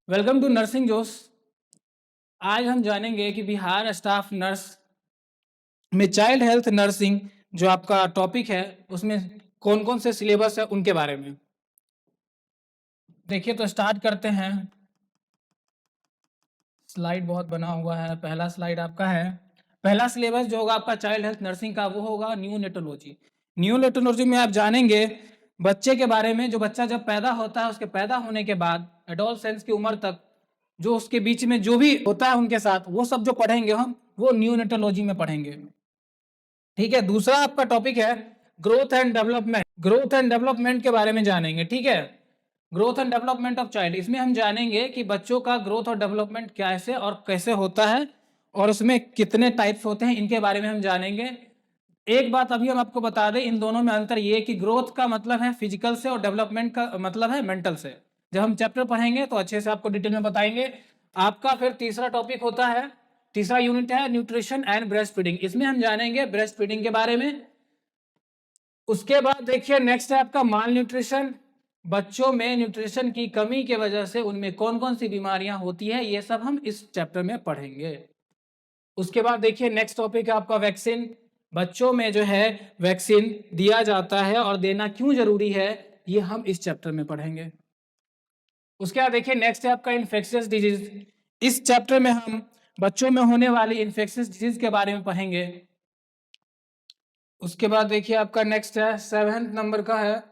Welcome to nursing जोश। आज हम जानेंगे कि बिहार स्टाफ नर्स में चाइल्ड हेल्थ नर्सिंग जो आपका टॉपिक है उसमें कौन कौन से सिलेबस है उनके बारे में। देखिए तो स्टार्ट करते हैं। स्लाइड बहुत बना हुआ है। पहला स्लाइड आपका है, पहला सिलेबस जो होगा आपका चाइल्ड हेल्थ नर्सिंग का वो होगा न्यूनेटोलॉजी। न्यूनेटोलॉजी में आप जानेंगे बच्चे के बारे में। जो बच्चा जब पैदा होता है उसके पैदा होने के बाद एडोलसेंस की उम्र तक जो उसके बीच में जो भी होता है उनके साथ वो सब जो पढ़ेंगे हम वो न्यूनेटोलॉजी में पढ़ेंगे। ठीक है। दूसरा आपका टॉपिक है growth and development. Growth and development के बारे में जानेंगे। ठीक है, growth and development of child. इसमें हम जानेंगे कि बच्चों का ग्रोथ और डेवलपमेंट कैसे और कैसे होता है और उसमें कितने टाइप्स होते हैं, इनके बारे में हम जानेंगे। एक बात अभी हम आपको बता दें, इन दोनों में अंतर ये कि ग्रोथ का मतलब है फिजिकल से और डेवलपमेंट का मतलब है मेंटल से। जब हम चैप्टर पढ़ेंगे तो अच्छे से आपको डिटेल में बताएंगे। आपका फिर तीसरा टॉपिक होता है, तीसरा यूनिट है न्यूट्रिशन एंड ब्रेस्ट फीडिंग। इसमें हम जानेंगे ब्रेस्ट फीडिंग के बारे में। उसके बाद देखिए नेक्स्ट है आपका माल न्यूट्रिशन। बच्चों में न्यूट्रिशन की कमी के वजह से उनमें कौन कौन सी बीमारियां होती है, ये सब हम इस चैप्टर में पढ़ेंगे। उसके बाद देखिए नेक्स्ट टॉपिक है आपका वैक्सीन। बच्चों में जो है वैक्सीन दिया जाता है और देना क्यों जरूरी है, ये हम इस चैप्टर में पढ़ेंगे। उसके बाद देखिए नेक्स्ट है आपका इन्फेक्शियस डिजीज। इस चैप्टर में हम बच्चों में होने वाली इन्फेक्शियस डिजीज के बारे में पढ़ेंगे। उसके बाद देखिए आपका नेक्स्ट है 7th नंबर का है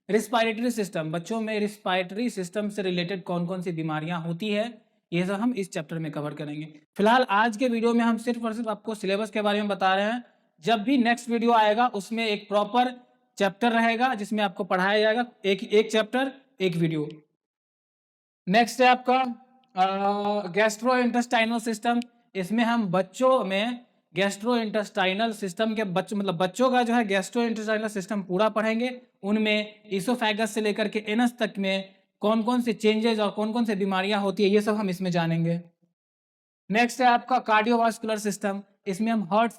रिस्पायरेटरी सिस्टम। बच्चों में रिस्पायरेटरी सिस्टम से रिलेटेड कौन कौन सी बीमारियां होती है, ये सब हम इस चैप्टर में कवर करेंगे। फिलहाल आज के वीडियो में हम सिर्फ और सिर्फ आपको सिलेबस के बारे में बता रहे हैं। जब भी नेक्स्ट वीडियो आएगा उसमें एक प्रॉपर चैप्टर रहेगा जिसमें आपको पढ़ाया जाएगा, एक एक चैप्टर एक वीडियो। नेक्स्ट है आपका गैस्ट्रो इंटेस्टाइनल सिस्टम। इसमें हम बच्चों में गैस्ट्रो इंटेस्टाइनल सिस्टम के मतलब बच्चों का जो है गैस्ट्रो इंटेस्टाइनल सिस्टम पूरा पढ़ेंगे। उनमें इसोफेगस से लेकर के एनस तक में कौन कौन से चेंजेस और कौन कौन से बीमारियां होती है, ये सब हम इसमें जानेंगे। नेक्स्ट है आपका कार्डियोवास्कुलर सिस्टम। इसमें हम हार्ट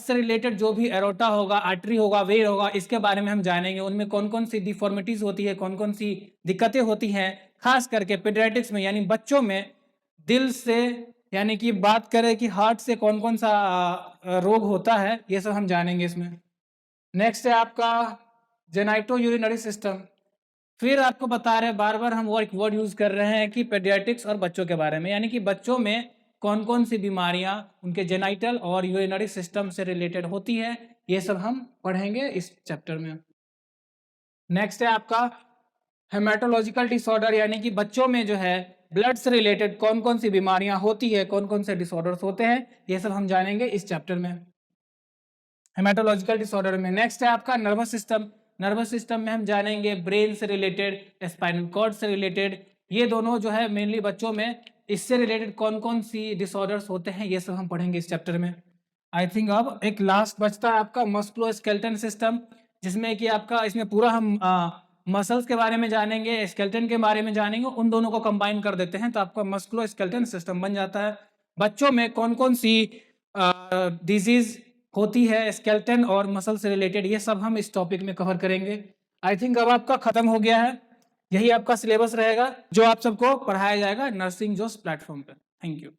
से रिलेटेड जो भी एरोटा होगा, आर्टरी होगा, वेन होगा, इसके बारे में हम जानेंगे। उनमें कौन कौन सी डिफॉर्मिटीज होती है, कौन कौन सी दिक्कतें होती हैं, खास करके पीडियाट्रिक्स में यानी बच्चों में दिल से यानी कि बात करें कि हार्ट से कौन कौन सा रोग होता है, ये सब हम जानेंगे इसमें। नेक्स्ट है आपका जेनाइटो यूरिनरी सिस्टम। फिर आपको बता रहे हैं, बार बार हम एक वर्ड यूज कर रहे हैं कि पेडियाट्रिक्स और बच्चों के बारे में, यानी कि बच्चों में कौन कौन सी बीमारियां उनके जेनाइटल और यूरिनरी सिस्टम से रिलेटेड होती है, ये सब हम पढ़ेंगे इस चैप्टर में। नेक्स्ट है आपका हेमाटोलॉजिकल डिसऑर्डर, यानी कि बच्चों में जो है ब्लड से रिलेटेड कौन कौन सी बीमारियां होती है, कौन कौन से डिसऑर्डर्स होते हैं, ये सब हम जानेंगे इस चैप्टर में, हेमाटोलॉजिकल डिसऑर्डर में। नेक्स्ट है आपका नर्वस सिस्टम। नर्वस सिस्टम में हम जानेंगे ब्रेन से रिलेटेड, स्पाइनल कॉर्ड से रिलेटेड, ये दोनों जो है मेनली बच्चों में इससे रिलेटेड कौन कौन सी डिसऑर्डर्स होते हैं, ये सब हम पढ़ेंगे इस चैप्टर में। आई थिंक अब एक लास्ट बचता है आपका मस्कुलोस्केलेटन सिस्टम, जिसमें कि आपका इसमें पूरा हम मसल्स के बारे में जानेंगे, स्केलेटन के बारे में जानेंगे, उन दोनों को कंबाइन कर देते हैं तो आपका मस्कुलोस्केलेटन सिस्टम बन जाता है। बच्चों में कौन कौन सी डिजीज होती है स्केलेटन और मसल से रिलेटेड, ये सब हम इस टॉपिक में कवर करेंगे। आई थिंक अब आपका खत्म हो गया है। यही आपका सिलेबस रहेगा जो आप सबको पढ़ाया जाएगा नर्सिंग जोश प्लेटफॉर्म पे। Thank you.